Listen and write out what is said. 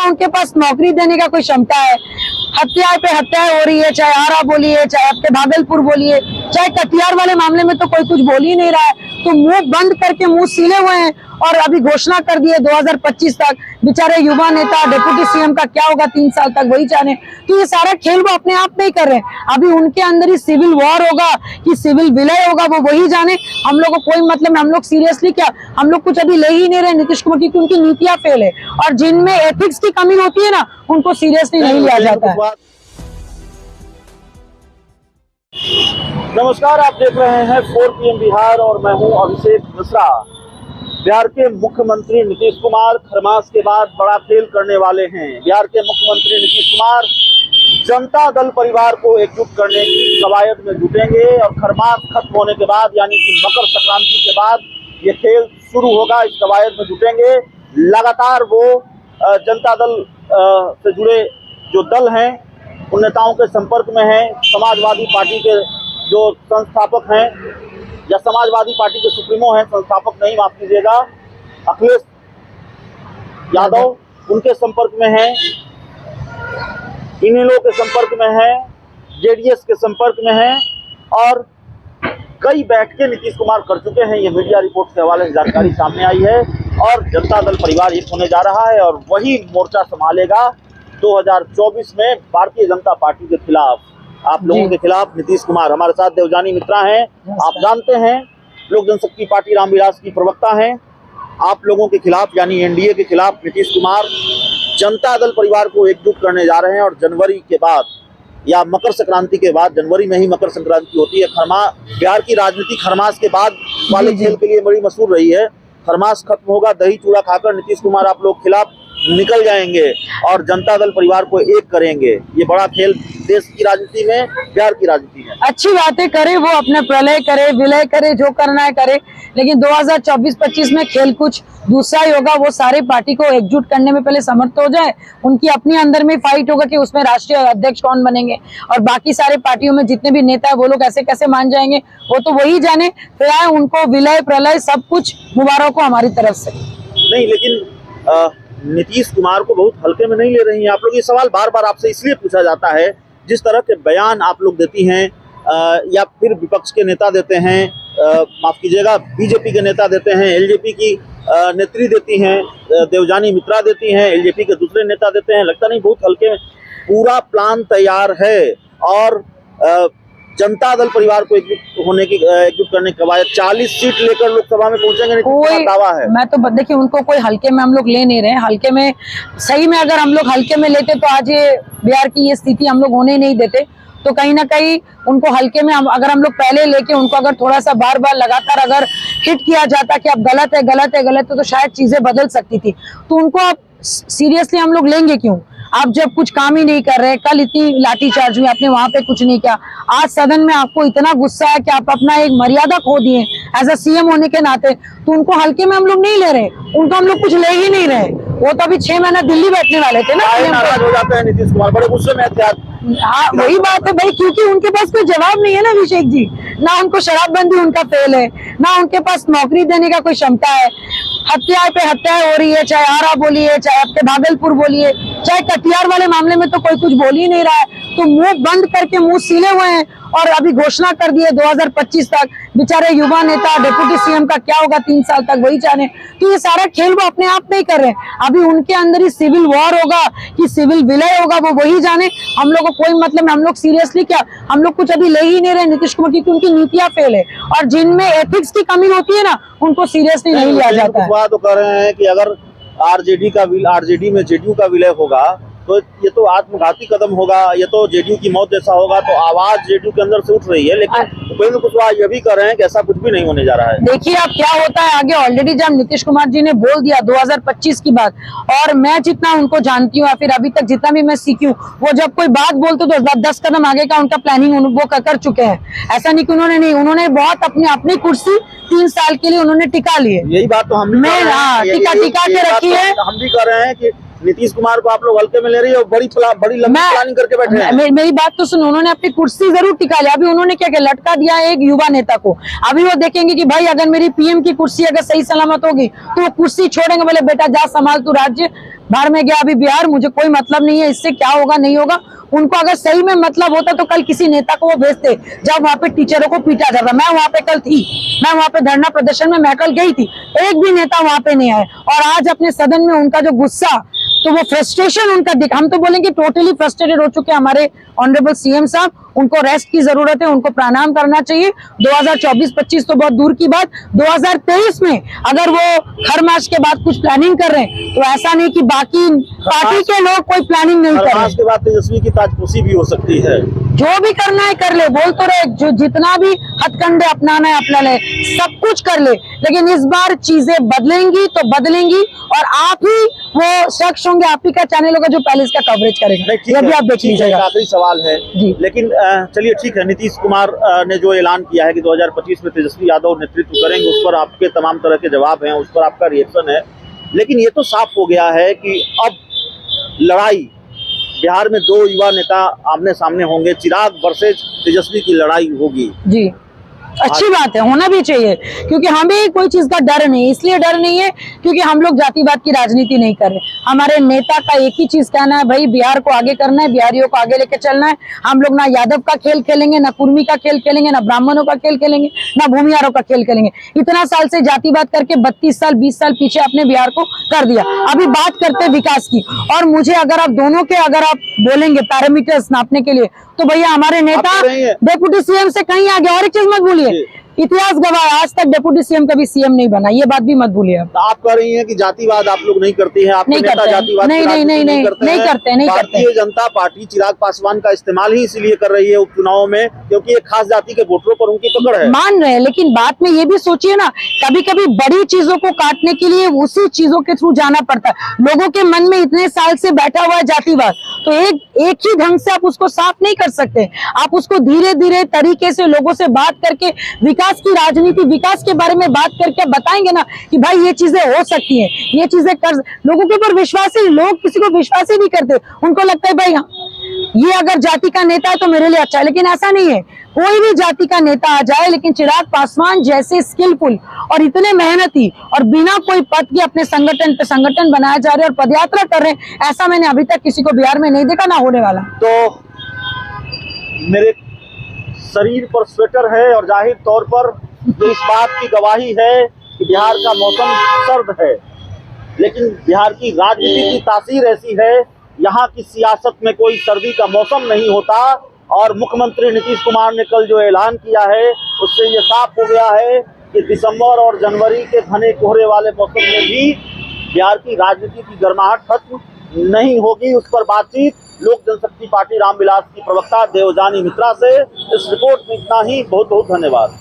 उनके पास नौकरी देने का कोई क्षमता है। हत्याएं पे हत्याएं हो रही है, चाहे आरा बोलिए, चाहे आपके भागलपुर बोलिए, चाहे कटिहार वाले मामले में तो कोई कुछ बोल ही नहीं रहा है। तो मुंह बंद करके मुंह सीले हुए हैं और अभी घोषणा कर दिए 2025 तक। बेचारे युवा नेता डिप्टी सीएम का क्या होगा 3 साल तक वही जाने। तो ये सारा खेल वो अपने आप में ही कर रहे हैं। अभी उनके अंदर ही सिविल वॉर होगा कि सिविल विलय होगा वो वही जाने। हम लोग को कोई मतलब, हम लोग सीरियसली क्या, हम लोग कुछ अभी ले ही नहीं रहे नीतीश कुमार की, उनकी नीतियां फेल है और जिनमें एथिक्स की कमी होती है ना उनको सीरियसली नहीं लिया जाता है। नमस्कार, आप देख रहे हैं 4 PM बिहार और मैं हूं अभिषेक मिश्रा। बिहार के मुख्यमंत्री नीतीश कुमार खरमास के बाद बड़ा खेल करने वाले हैं। बिहार के मुख्यमंत्री नीतीश कुमार जनता दल परिवार को एकजुट करने की कवायद में जुटेंगे और खरमास खत्म होने के बाद यानी कि मकर संक्रांति के बाद ये खेल शुरू होगा। इस कवायद में जुटेंगे। लगातार वो जनता दल से जुड़े जो दल हैं उन नेताओं के संपर्क में हैं। समाजवादी पार्टी के जो संस्थापक हैं या समाजवादी पार्टी के सुप्रीमो हैं, संस्थापक नहीं, माफ कीजिएगा, अखिलेश यादव, उनके संपर्क में हैं। इनेलो के संपर्क में हैं, जेडीएस के संपर्क में हैं और कई बैठकें नीतीश कुमार कर चुके हैं। ये मीडिया रिपोर्ट के हवाले से जानकारी सामने आई है और जनता दल परिवार एक होने जा रहा है और वही मोर्चा संभालेगा 2024 में भारतीय जनता पार्टी के खिलाफ, आप लोगों के खिलाफ। नीतीश कुमार हमारे साथ देवजानी मित्रा हैं, आप जानते हैं, लोक जनशक्ति पार्टी रामविलास की प्रवक्ता हैं। आप लोगों के खिलाफ यानी एनडीए के खिलाफ नीतीश कुमार जनता दल परिवार को एकजुट करने जा रहे हैं और जनवरी के बाद या मकर संक्रांति के बाद, जनवरी में ही मकर संक्रांति होती है। बिहार की राजनीति खरमास के बाद वाले खेल के लिए बड़ी मशहूर रही है। खरमास खत्म होगा, दही चूड़ा खाकर नीतीश कुमार आप लोग खिलाफ निकल जाएंगे और जनता दल परिवार को एक करेंगे। ये बड़ा खेल देश की राजनीति में, बिहार की राजनीति में। अच्छी बातें करे, वो अपने प्रलय करे, विलय करे, जो करना है करे, लेकिन 2024-25 में खेल कुछ दूसरा ही होगा। वो सारे पार्टी को एकजुट करने में पहले समर्थ हो जाए। उनकी अपनी अंदर में फाइट होगा कि उसमें राष्ट्रीय अध्यक्ष कौन बनेंगे और बाकी सारे पार्टियों में जितने भी नेता है वो लोग ऐसे कैसे मान जाएंगे वो तो वही जाने। फिर आए उनको विलय प्रलय सब कुछ मुबारक हो हमारी तरफ से। नहीं, लेकिन नीतीश कुमार को बहुत हल्के में नहीं ले रही हैं आप लोग। ये सवाल बार बार आपसे इसलिए पूछा जाता है, जिस तरह के बयान आप लोग देती हैं या फिर विपक्ष के नेता देते हैं, माफ कीजिएगा, बीजेपी के नेता देते हैं, एलजेपी की नेत्री देती हैं, देवजानी मित्रा देती हैं, एलजेपी के दूसरे नेता देते हैं। लगता नहीं बहुत हल्के में। पूरा प्लान तैयार है और जनता दल परिवार को एकजुट करने की कवायद 40 सीट लेकर लोकसभा में पहुंचेंगे, कोई दावा है। मैं तो देखिए उनको कोई हल्के में हम लोग ले नहीं रहे। हल्के में सही में अगर हम लोग हल्के में लेते तो आज ये बिहार की ये स्थिति हम लोग होने नहीं देते। तो कहीं ना कहीं उनको हल्के में अगर हम लोग पहले लेके उनको अगर थोड़ा सा बार बार लगातार अगर हिट किया जाता कि अब गलत है गलत है गलत है तो शायद चीजें बदल सकती थी। तो उनको अब सीरियसली हम लोग लेंगे क्यों? आप जब कुछ काम ही नहीं कर रहे, कल इतनी लाठीचार्ज हुई, आपने वहां पे कुछ नहीं किया, आज सदन में आपको इतना गुस्सा है कि आप अपना एक मर्यादा खो दिए एज अ सीएम होने के नाते, तो उनको हल्के में हम लोग नहीं ले रहे, उनको हम लोग कुछ ले ही नहीं रहे। वो तो अभी 6 महीना दिल्ली बैठने वाले थे ना। नाराज हो जाते हैं नीतीश कुमार, बड़े गुस्से में थे। हाँ वही बात है भाई, क्योंकि उनके पास कोई जवाब नहीं है ना अभिषेक जी। ना उनको शराबबंदी उनका फेल है, ना उनके पास नौकरी देने का कोई क्षमता है। हत्याएं पे हत्याएं हो रही है, चाहे आरा बोलिए, चाहे आपके भागलपुर बोलिए, चाहे कटिहार वाले मामले में तो कोई कुछ बोल ही नहीं रहा है। तो मुंह बंद करके मुंह सीले हुए हैं और अभी घोषणा कर दिए 2025 तक। बेचारे युवा नेता डिप्टी सीएम का क्या होगा 3 साल तक वही जाने। तो ये सारा खेल वो अपने आप में ही कर रहे हैं। अभी उनके अंदर ही सिविल वॉर होगा कि सिविल विलय होगा वो वही जाने। हम लोग को कोई मतलब, हम लोग सीरियसली क्या, हम लोग कुछ अभी ले ही नहीं रहे नीतीश कुमार की, उनकी नीतियां फेल है और जिनमें एथिक्स की कमी होती है ना उनको सीरियसली नहीं लिया जाता है। बात तो कर रहे हैं कि अगर आरजेडी में जेडीयू का विलय होगा तो ये तो आत्मघाती कदम होगा, ये तो जेडीयू की मौत जैसा होगा। तो आवाज जेडीयू के अंदर से उठ रही है, लेकिन उपेंद्र कुशवाहा ये भी कर रहे हैं कि ऐसा कुछ भी नहीं होने जा रहा है। देखिए अब क्या होता है आगे। ऑलरेडी जब नीतीश कुमार जी ने बोल दिया 2025 की बात, और मैं जितना उनको जानती हूँ या फिर अभी तक जितना भी मैं सीखी हूँ, वो जब कोई बात बोलते तो 10 कदम आगे का उनका प्लानिंग वो कर चुके हैं। ऐसा नहीं कि उन्होंने बहुत अपनी कुर्सी 3 साल के लिए उन्होंने टिका ली है। यही बात तो हम टिका के रखी है। हम भी कर रहे हैं कि नीतीश कुमार को आप लोग हल्के में ले रही है और बड़ी लंबी प्लानिंग करके बैठे हैं। मेरी बात तो सुनो, उन्होंने अपनी कुर्सी जरूर टिका लिया। अभी उन्होंने क्या लटका दिया एक युवा नेता को। अभी वो देखेंगे कि भाई अगर मेरी पीएम की कुर्सी अगर सही सलामत होगी तो वो कुर्सी छोड़ेंगे, बोले बेटा जा संभाल तू राज्य, बाहर में गया, अभी बिहार, मुझे कोई मतलब नहीं है इससे क्या होगा नहीं होगा। उनको अगर सही में मतलब होता तो कल किसी नेता को वो भेजते जब वहां पे टीचरों को पीटा जाता। मैं वहां पे कल थी, मैं वहां पे धरना प्रदर्शन में मैं कल गई थी, एक भी नेता वहां पे नहीं आए। और आज अपने सदन में उनका जो गुस्सा, तो वो फ्रस्ट्रेशन उनका हम तो बोलेंगे टोटली फ्रस्ट्रेटेड हो चुके हमारे ऑनरेबल सीएम साहब। उनको रेस्ट की जरूरत है, उनको प्रणाम करना चाहिए। 2024-25 तो बहुत दूर की बात, 2023 में अगर वो हर मार्च के बाद कुछ प्लानिंग कर रहे हैं तो ऐसा नहीं कि बाकी पार्टी के लोग कोई प्लानिंग नहीं कर रहे। के बाद तेजस्वी की ताजपोशी भी हो सकती है। जो भी करना है कर ले, बोल तो रहे, जो जितना भी हथकंडे अपनाना है अपना ले, सब कुछ कर ले, लेकिन इस बार चीजें बदलेंगी तो बदलेंगी और आप ही वो शख्स होंगे, आप ही का चैनल होगा जो पहले इसका कवरेज करेगा। ये भी आप देख लीजिएगा। आखिरी सवाल है जी, लेकिन चलिए ठीक है, नीतीश कुमार ने जो ऐलान किया है कि 2025 में तेजस्वी यादव नेतृत्व करेंगे, उस पर आपके तमाम तरह के जवाब हैं, उस पर आपका रिएक्शन है। लेकिन ये तो साफ हो गया है कि अब लड़ाई बिहार में दो युवा नेता आमने सामने होंगे, चिराग वर्सेज तेजस्वी की लड़ाई होगी। जी, अच्छी बात है, होना भी चाहिए, क्योंकि हमें कोई चीज का डर नहीं है। इसलिए डर नहीं है क्योंकि हम लोग जातिवाद की राजनीति नहीं कर रहे। हमारे नेता का एक ही चीज कहना है, भाई बिहार को आगे करना है, बिहारियों को आगे लेके चलना है। हम लोग ना यादव का खेल खेलेंगे, ना कुर्मी का खेल खेलेंगे, ना ब्राह्मणों का खेल खेलेंगे, ना भूमिहारों का खेल खेलेंगे। इतना साल से जातिवाद करके 32 साल 20 साल पीछे अपने बिहार को कर दिया। अभी बात करते हैं विकास की, और मुझे अगर आप दोनों के अगर आप बोलेंगे पैरामीटर्स नापने के लिए, तो भैया हमारे नेता डिप्टी सीएम से कहीं आगे। और एक चीज मत भूलिए, इतिहास गवाह है, आज तक डिप्टी सीएम कभी सीएम नहीं बना, ये बात भी मत भूलिए। आप कह रही हैं कि जातिवाद आप लोग नहीं करती हैं, आपके नेता जातिवाद नहीं करते। भारतीय जनता पार्टी चिराग पासवान का इस्तेमाल ही इसीलिए कर रही है उपचुनाव में क्योंकि एक खास जाति के वोटरों पर उनकी पकड़ है। मान रहे हैं, लेकिन बात में ये भी सोचिए ना, कभी कभी बड़ी चीजों को काटने के लिए उसी चीजों के थ्रू जाना पड़ता है। लोगों के मन में इतने साल से बैठा हुआ है जातिवाद, तो एक ही ढंग से आप उसको साफ नहीं कर सकते। आप उसको धीरे धीरे तरीके से लोगों से बात करके विकास की राजनीति, विकास के बारे में बात करके बताएंगे ना कि भाई ये चीजें हो सकती हैं, ये चीजें कर। लोगों के ऊपर विश्वास ही, लोग किसी को विश्वास ही नहीं करते। उनको लगता है भाई ये अगर जाति का नेता है तो मेरे लिए अच्छा है, लेकिन ऐसा नहीं है। कोई भी जाति का नेता आ जाए, लेकिन चिराग पासवान जैसे स्किलफुल और इतने मेहनती और बिना कोई पद के अपने संगठन पे संगठन बनाए जा रहे और पदयात्रा कर रहे हैं, ऐसा मैंने अभी तक किसी को बिहार में नहीं देखा, ना होने वाला। तो मेरे शरीर पर स्वेटर है और जाहिर तौर पर जो इस बात की गवाही है कि बिहार का मौसम सर्द है, लेकिन बिहार की राजनीति की तासीर ऐसी है, यहाँ की सियासत में कोई सर्दी का मौसम नहीं होता। और मुख्यमंत्री नीतीश कुमार ने कल जो ऐलान किया है उससे ये साफ हो गया है कि दिसंबर और जनवरी के घने कोहरे वाले मौसम में भी बिहार की राजनीति की गर्माहट खत्म नहीं होगी। उस पर बातचीत लोक जनशक्ति पार्टी रामविलास की प्रवक्ता देवजानी मित्रा से। इस रिपोर्ट में इतना ही, बहुत बहुत धन्यवाद।